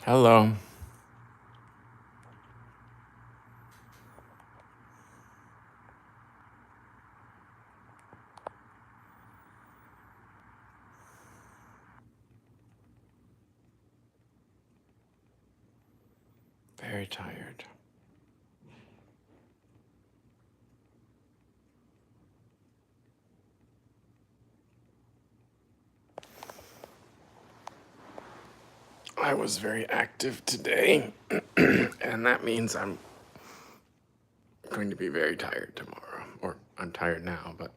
Hello. Very tired. I was very active today, and that means I'm going to be very tired tomorrow. Or I'm tired now, but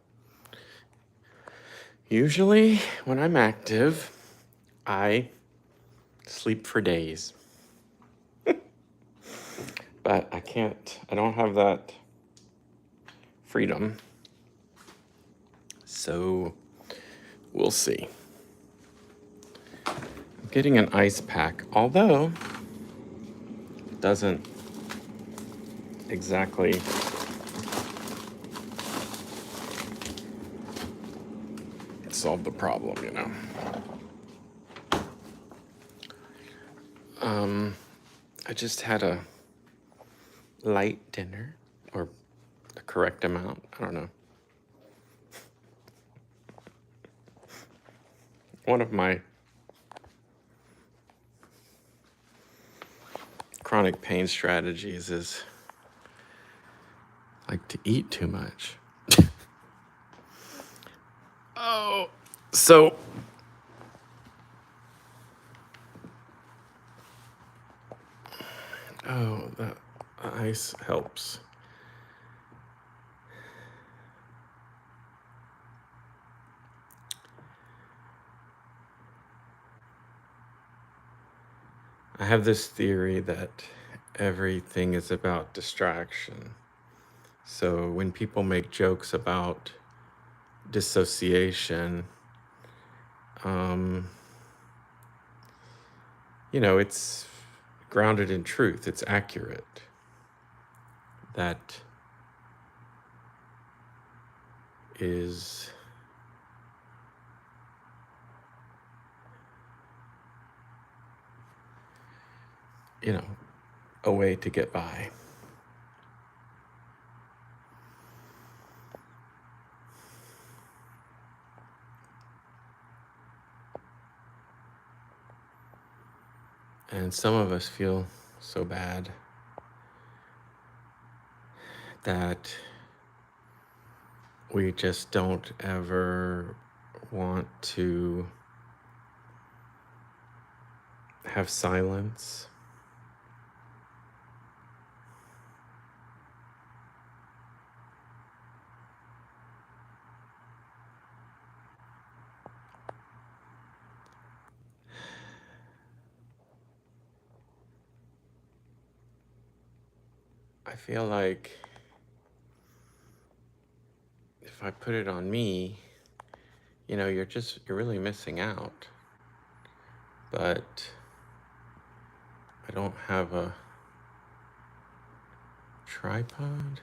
usually when I'm active, I sleep for days. But I don't have that freedom. So we'll see. I'm getting an ice pack, although it doesn't exactly solve the problem. I just had a light dinner, or the correct amount. I don't know. One of my chronic pain strategies is like to eat too much. Oh, so the ice helps. I have this theory that everything is about distraction. So when people make jokes about dissociation, um, it's grounded in truth, it's accurate. That is a way to get by. And some of us feel so bad that we just don't ever want to have silence. I feel like if I put it on me, you're really missing out. But I don't have a tripod.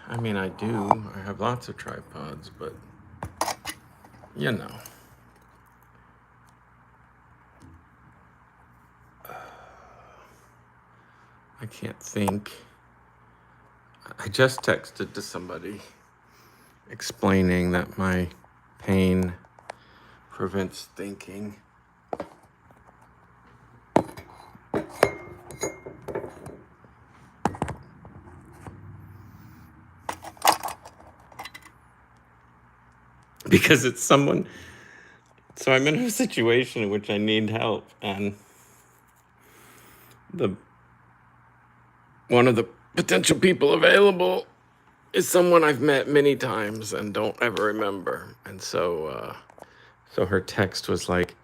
I mean, I do. I have lots of tripods, but I can't think. I just texted to somebody explaining that my pain prevents thinking. Because it's someone. So I'm in a situation in which I need help, and one of the potential people available is someone I've met many times and don't ever remember. And so her text was like,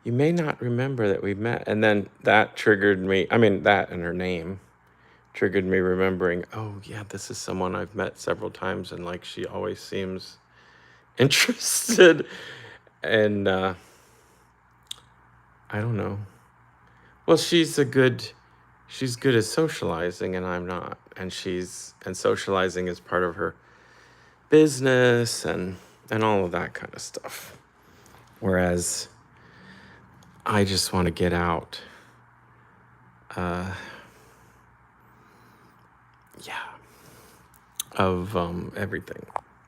"You may not remember that we met," and then that triggered me. I mean, that and her name triggered me remembering. Oh yeah, this is someone I've met several times, and like she always seems interested. And I don't know. Well, she's good at socializing and I'm not. And socializing is part of her business and all of that kind of stuff. Whereas I just want to get out. Uh, yeah, of everything.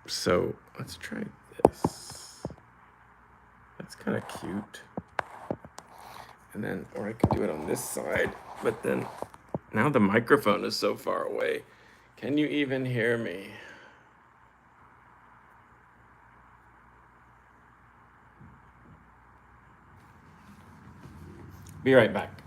So let's try this. That's kind of cute. And then, or I could do it on this side, but then now the microphone is so far away. Can you even hear me? Be right back.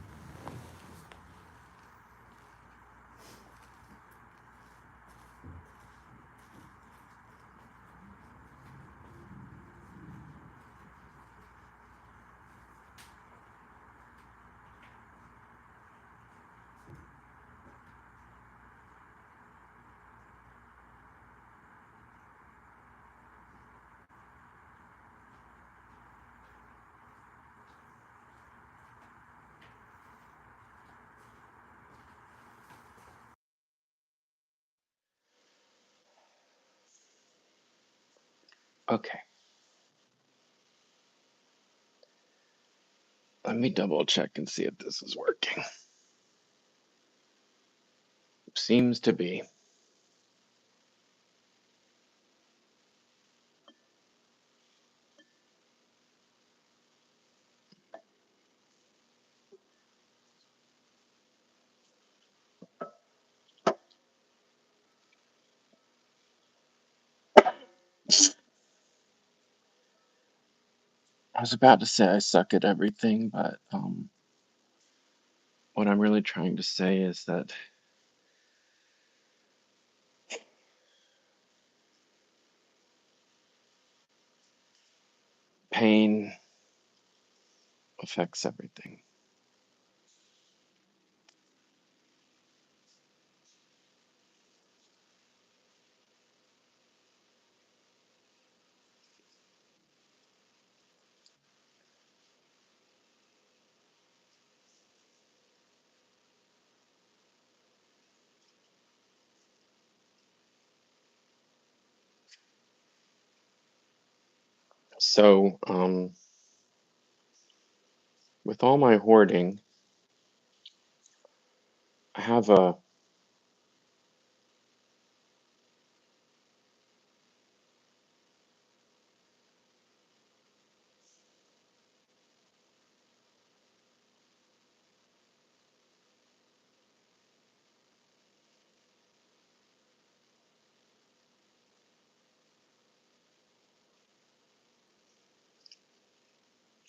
Okay. Let me double check and see if this is working. Seems to be. I was about to say I suck at everything, but what I'm really trying to say is that pain affects everything. So, with all my hoarding, I have a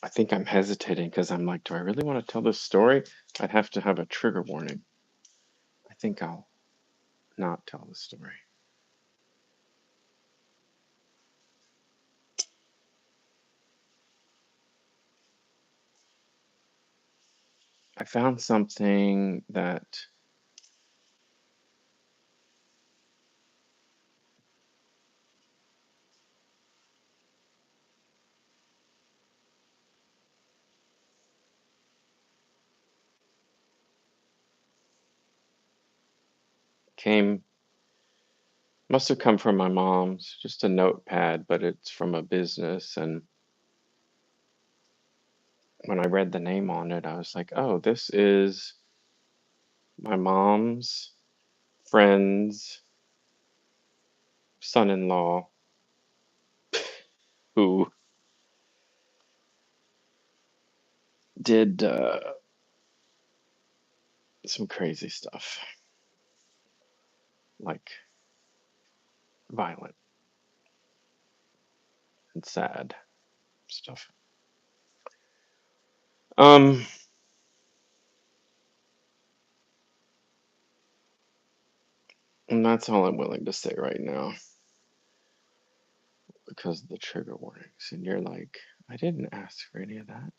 I think I'm hesitating because I'm like, do I really want to tell this story? I'd have to have a trigger warning. I think I'll not tell the story. I found something that came, must have come from my mom's, just a notepad, but it's from a business. And when I read the name on it, I was like, oh, this is my mom's friend's son-in-law who did some crazy stuff, like violent and sad stuff. Um, and that's all I'm willing to say right now because of the trigger warnings. And you're like, I didn't ask for any of that.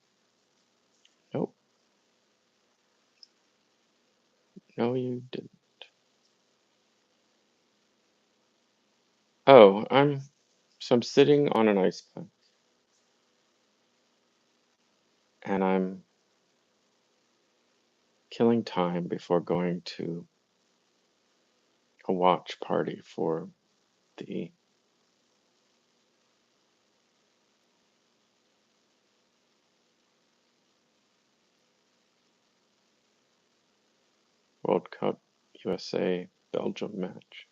Nope, no, you didn't. Oh, I'm sitting on an ice pack and I'm killing time before going to a watch party for the World Cup USA Belgium match.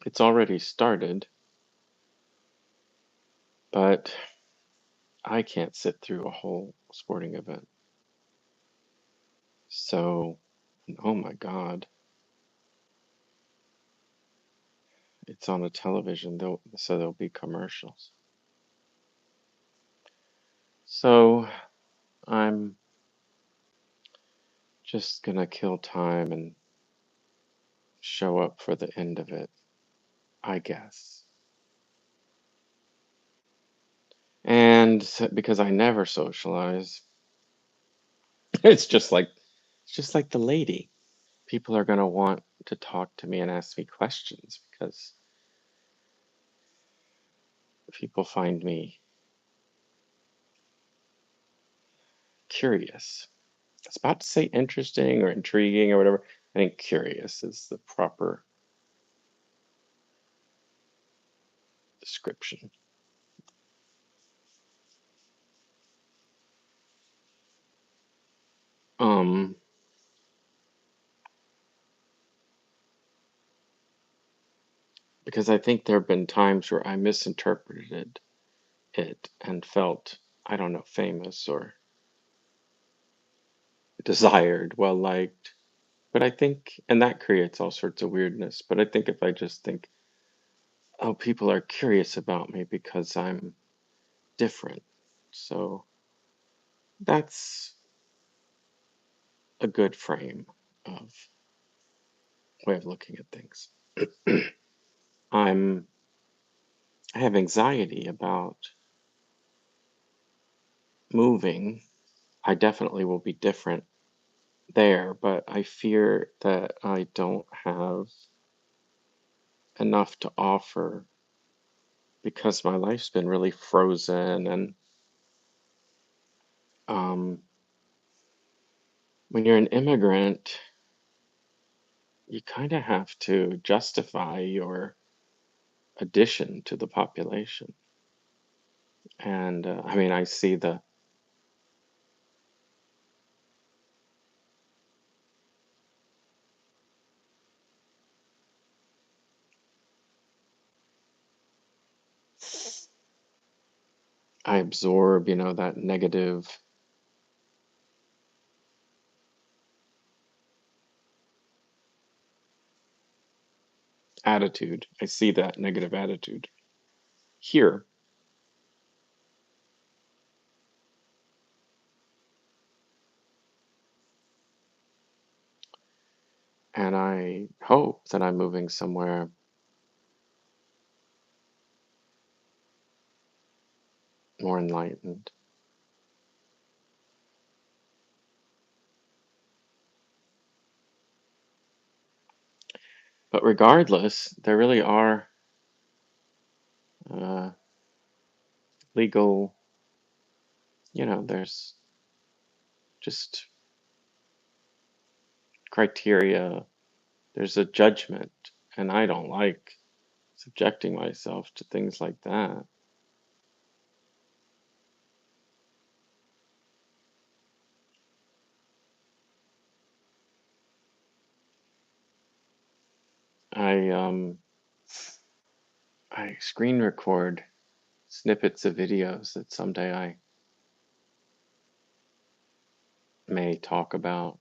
It's already started, but I can't sit through a whole sporting event. So, oh my God, it's on a television, so there'll be commercials. So, I'm just gonna kill time and show up for the end of it, I guess. And because I never socialize, it's just like the lady. People are gonna want to talk to me and ask me questions because people find me curious. I was about to say interesting or intriguing or whatever. I think curious is the proper description. Um, because I think there have been times where I misinterpreted it and felt, I don't know, famous or desired, well liked. But I think, and that creates all sorts of weirdness. But I think if I just think, oh, people are curious about me because I'm different. So that's a good frame of way of looking at things. I'm I have anxiety about moving. I definitely will be different there, but I fear that I don't have enough to offer because my life's been really frozen and um, when you're an immigrant, you kind of have to justify your addition to the population. And I mean, I see I absorb, that negative attitude. I see that negative attitude here. And I hope that I'm moving somewhere more enlightened. But regardless, there really are uh, legal, there's just criteria, there's a judgment, and I don't like subjecting myself to things like that. I I screen record snippets of videos that someday I may talk about.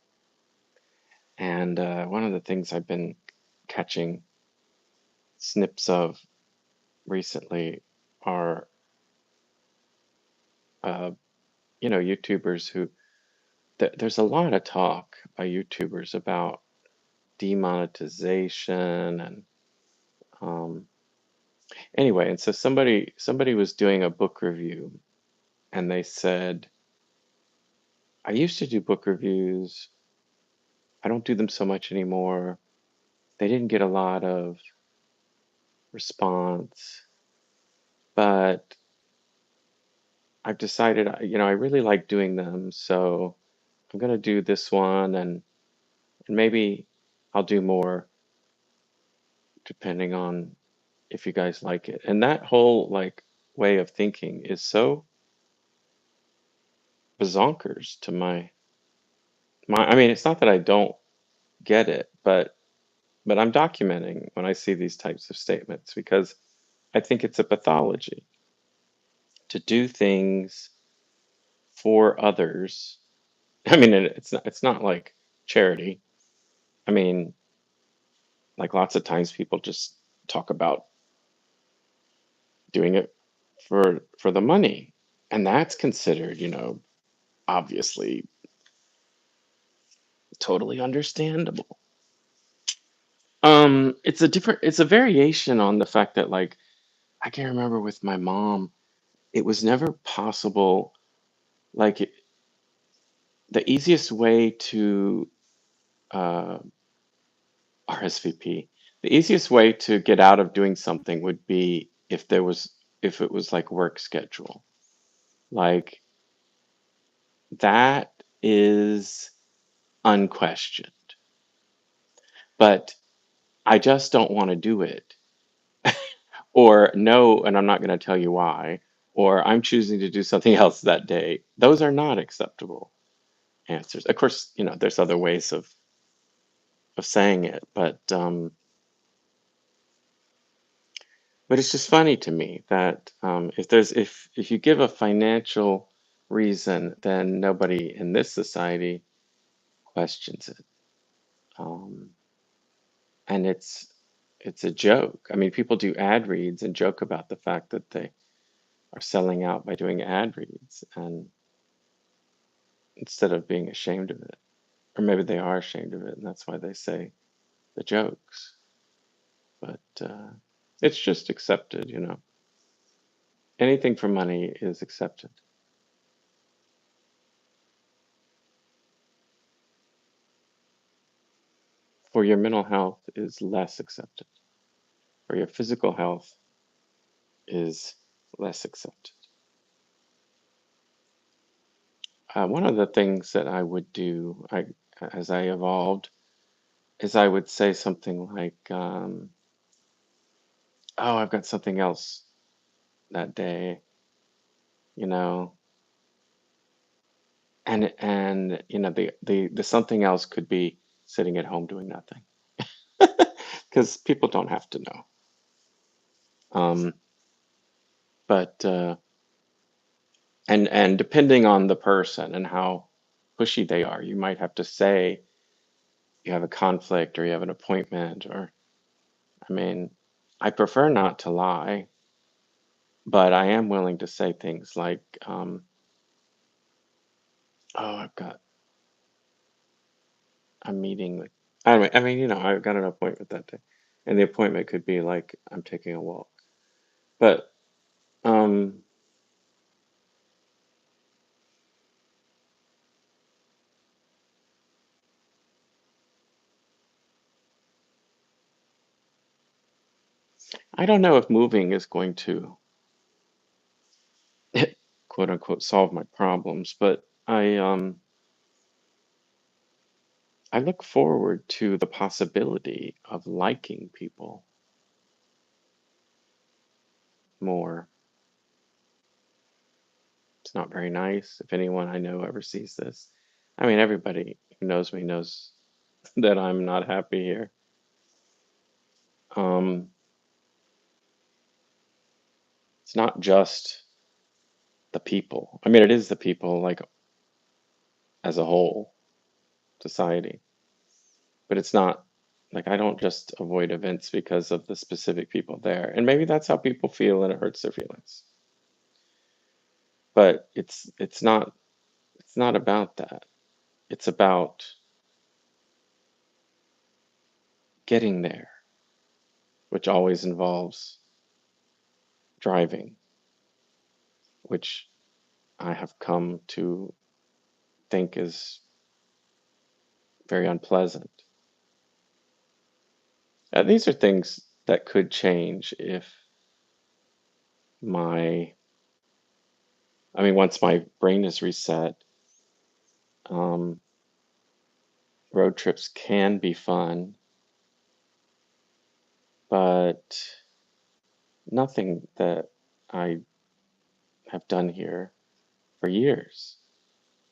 And one of the things I've been catching snips of recently are, uh, YouTubers who, there's a lot of talk by YouTubers about demonetization and, um, anyway, and so somebody was doing a book review and they said, I used to do book reviews. I don't do them so much anymore. They didn't get a lot of response, but I've decided, I really like doing them, so I'm gonna do this one, and maybe I'll do more depending on if you guys like it. And that whole like way of thinking is so bazonkers to my I mean, it's not that I don't get it, but I'm documenting when I see these types of statements because I think it's a pathology to do things for others. I mean, it's not like charity. I mean, like lots of times people just talk about doing it for the money, and that's considered, obviously totally understandable. It's a variation on the fact that like I can remember with my mom, it was never possible. Like the easiest way to uh, RSVP, the easiest way to get out of doing something would be if it was like work schedule. Like that is unquestioned. But I just don't want to do it. Or no, and I'm not going to tell you why. Or I'm choosing to do something else that day. Those are not acceptable answers. Of course, there's other ways of saying it, but it's just funny to me that if you give a financial reason, then nobody in this society questions it. Um, and it's a joke. I mean, people do ad reads and joke about the fact that they are selling out by doing ad reads, and instead of being ashamed of it, or maybe they are ashamed of it, and that's why they say the jokes. But it's just accepted. Anything for money is accepted. For your mental health is less accepted. For your physical health is less accepted. One of the things that I would do, as I evolved, is I would say something like, "Oh, I've got something else that day," you know, and the something else could be sitting at home doing nothing, because people don't have to know. Um, but and depending on the person and how pushy they are, you might have to say you have a conflict or you have an appointment, or I mean, I prefer not to lie, but I am willing to say things like, "Oh, I'm meeting with." I mean, I've got an appointment that day, and the appointment could be like I'm taking a walk, but um, I don't know if moving is going to quote unquote solve my problems, but I look forward to the possibility of liking people more. It's not very nice if anyone I know ever sees this. I mean, everybody who knows me knows that I'm not happy here. Um, it's not just the people. I mean, it is the people, like as a whole, society, but it's not like I don't just avoid events because of the specific people there. And maybe that's how people feel and it hurts their feelings. But it's not about that. It's about getting there, which always involves driving, which I have come to think is very unpleasant. These are things that could change if my I mean, once my brain is reset, um, road trips can be fun, but nothing that I have done here for years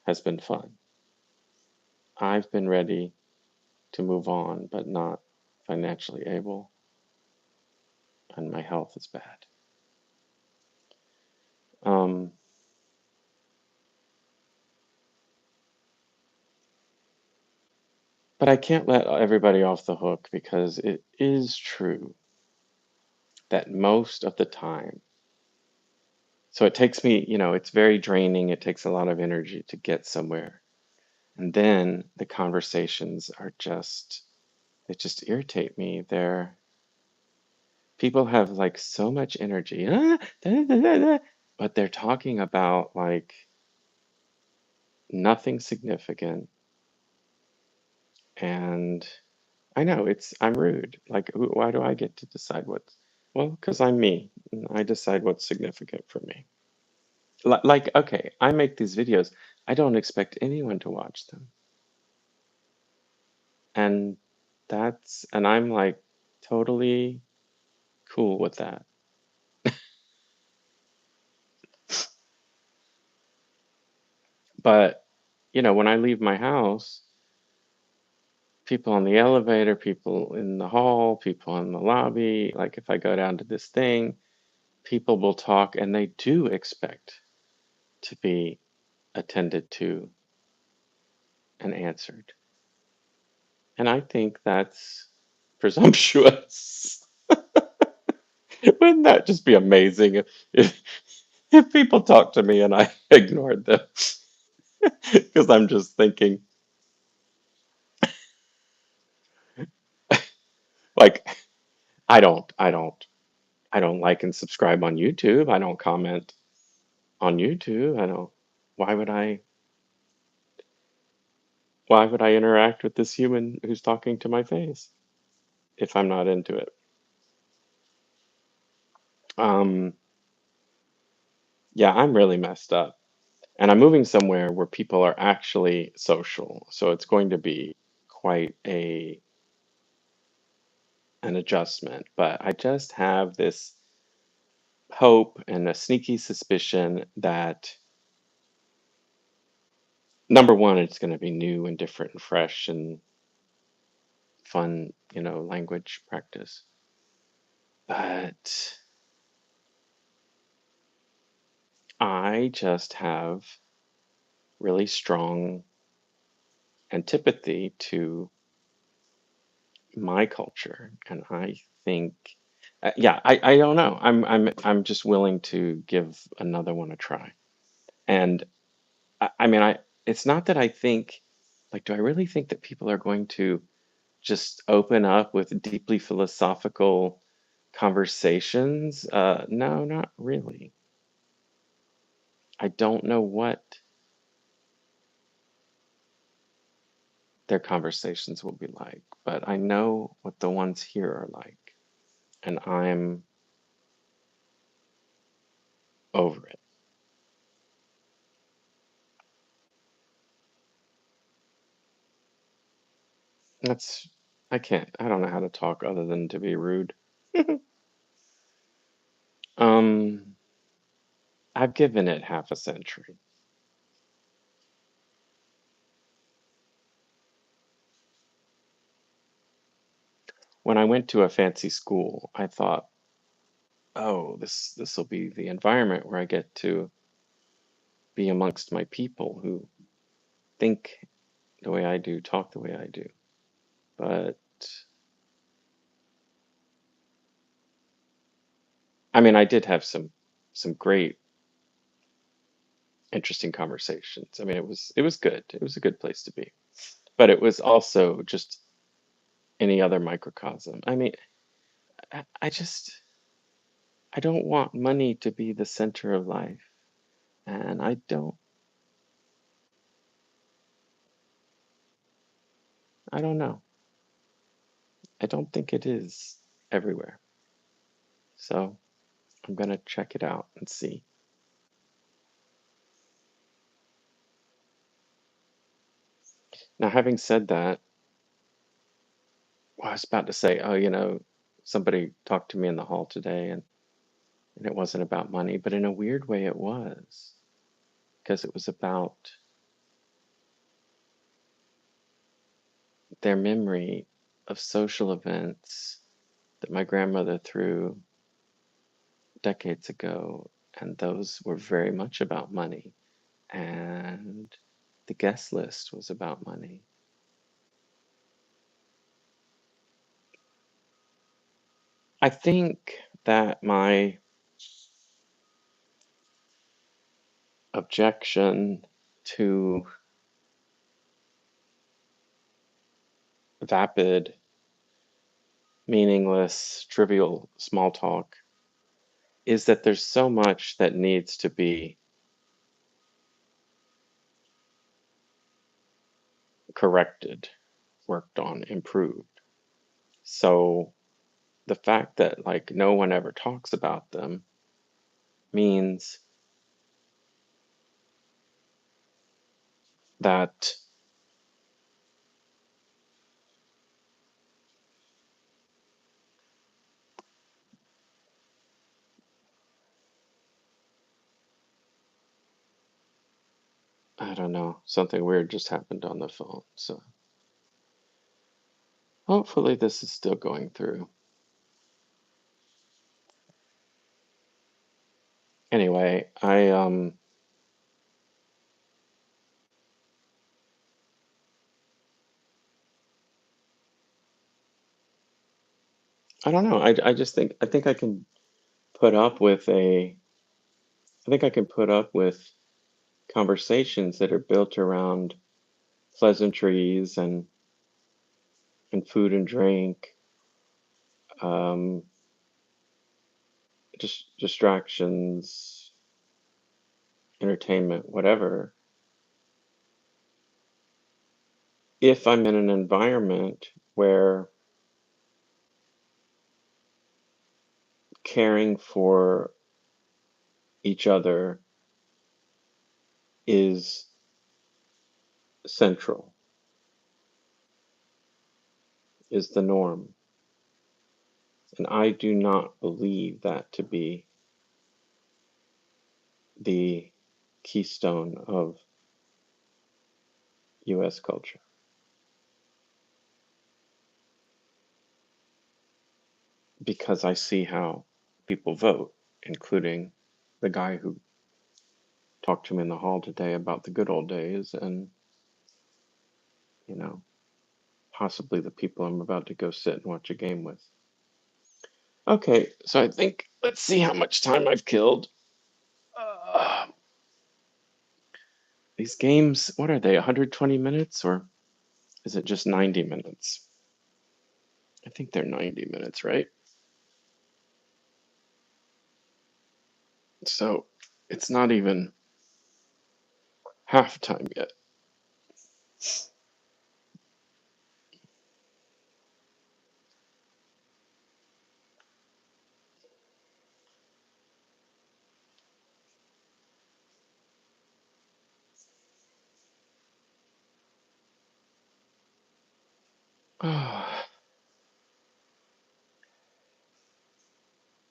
has been fun. I've been ready to move on, but not financially able, and my health is bad. Um, but I can't let everybody off the hook because it is true that most of the time, so it takes me, it's very draining. It takes a lot of energy to get somewhere. And then the conversations are they just irritate me. People have like so much energy, but they're talking about like nothing significant. And I know I'm rude. Like, why do I get to decide well, because I'm me. And I decide what's significant for me. Like, okay, I make these videos. I don't expect anyone to watch them. And and I'm like totally cool with that. But, when I leave my house, people on the elevator, people in the hall, people in the lobby, like if I go down to this thing, people will talk and they do expect to be attended to and answered. And I think that's presumptuous. Wouldn't that just be amazing if people talked to me and I ignored them? Because I'm just thinking, like, I don't, I don't, I don't like and subscribe on YouTube. I don't comment on YouTube. I don't, why would I, why would I interact with this human who's talking to my face if I'm not into it? Um, yeah, I'm really messed up. And I'm moving somewhere where people are actually social. So it's going to be quite an adjustment. But I just have this hope and a sneaky suspicion that number one, it's going to be new and different and fresh and fun, language practice. But I just have really strong antipathy to my culture, and I think, yeah, I don't know. I'm just willing to give another one a try. And I mean, it's not that I think, like, do I really think that people are going to just open up with deeply philosophical conversations? No, not really. I don't know what their conversations will be like, but I know what the ones here are like, and I'm over it. That's, I don't know how to talk other than to be rude. Um, I've given it half a century. When I went to a fancy school, I thought, oh, this will be the environment where I get to be amongst my people who think the way I do, talk the way I do. But I mean, I did have some great, interesting conversations. I mean, it was good. It was a good place to be. But it was also just any other microcosm. I mean, I just I don't want money to be the center of life. And I don't know. I don't think it is everywhere. So I'm gonna check it out and see. Now, having said that, well, I was about to say, oh, somebody talked to me in the hall today, and it wasn't about money, but in a weird way, it was, because it was about their memory of social events that my grandmother threw decades ago, and those were very much about money. And the guest list was about money. I think that my objection to vapid, meaningless, trivial small talk is that there's so much that needs to be corrected, worked on, improved. So the fact that like no one ever talks about them means that I don't know, something weird just happened on the phone. So hopefully this is still going through. Anyway, I don't know. I just think I can put up with a I think I can put up with conversations that are built around pleasantries and food and drink, um, just distractions, entertainment, whatever. If I'm in an environment where caring for each other is central, is the norm. And I do not believe that to be the keystone of US culture because I see how people vote, including the guy who talked to me in the hall today about the good old days and, you know, possibly the people I'm about to go sit and watch a game with. Okay, so I think let's see how much time I've killed. Uh, these games, what are they, 120 minutes or is it just 90 minutes? I think they're 90 minutes, right? So it's not even half time yet.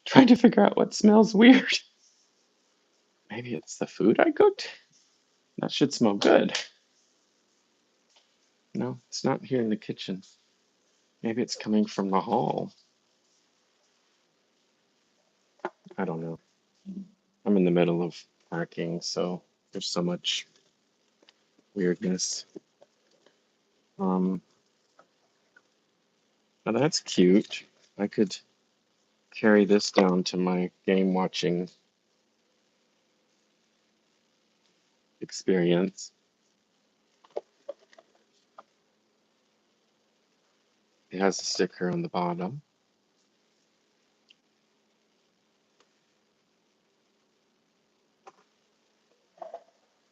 Trying to figure out what smells weird. Maybe it's the food I cooked? That should smell good. No, it's not here in the kitchen. Maybe it's coming from the hall. I don't know. I'm in the middle of packing, so there's so much weirdness. Um, Now that's cute. I could carry this down to my game watching experience. It has a sticker on the bottom.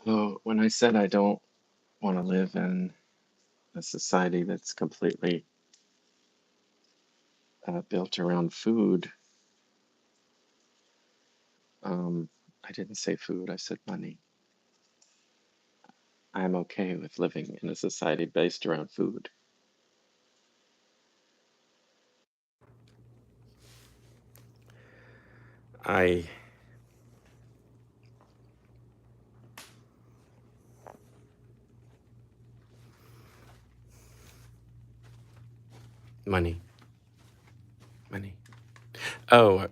Oh, when I said I don't want to live in a society that's completely built around food, I didn't say food, I said money. I'm okay with living in a society based around food. I money, money. Oh,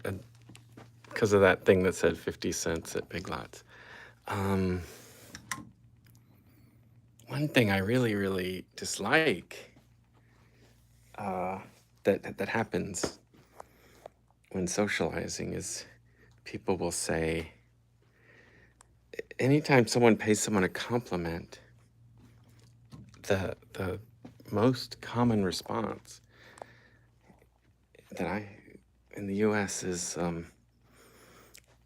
because of that thing that said 50 cents at Big Lots. Um, One thing I really, really dislike uh, that happens when socializing is people will say, anytime someone pays someone a compliment, the most common response that I in the U.S. is to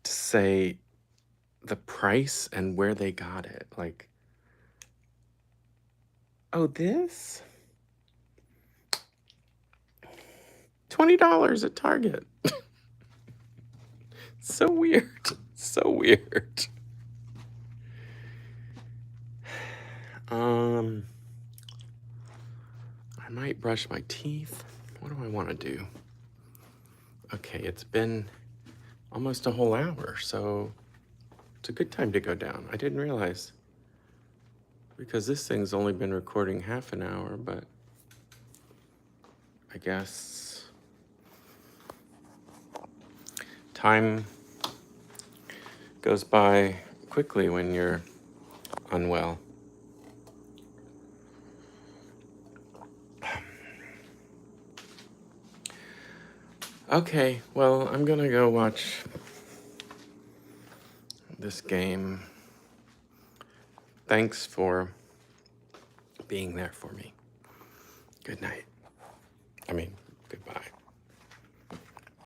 say the price and where they got it. Like, oh, this $20 at Target. So weird. So weird. Um, I might brush my teeth. What do I want to do? Okay, it's been almost a whole hour, so it's a good time to go down. I didn't realize because this thing's only been recording half an hour, but I guess time goes by quickly when you're unwell. Okay, well, I'm gonna go watch this game. Thanks for being there for me. Good night. I mean,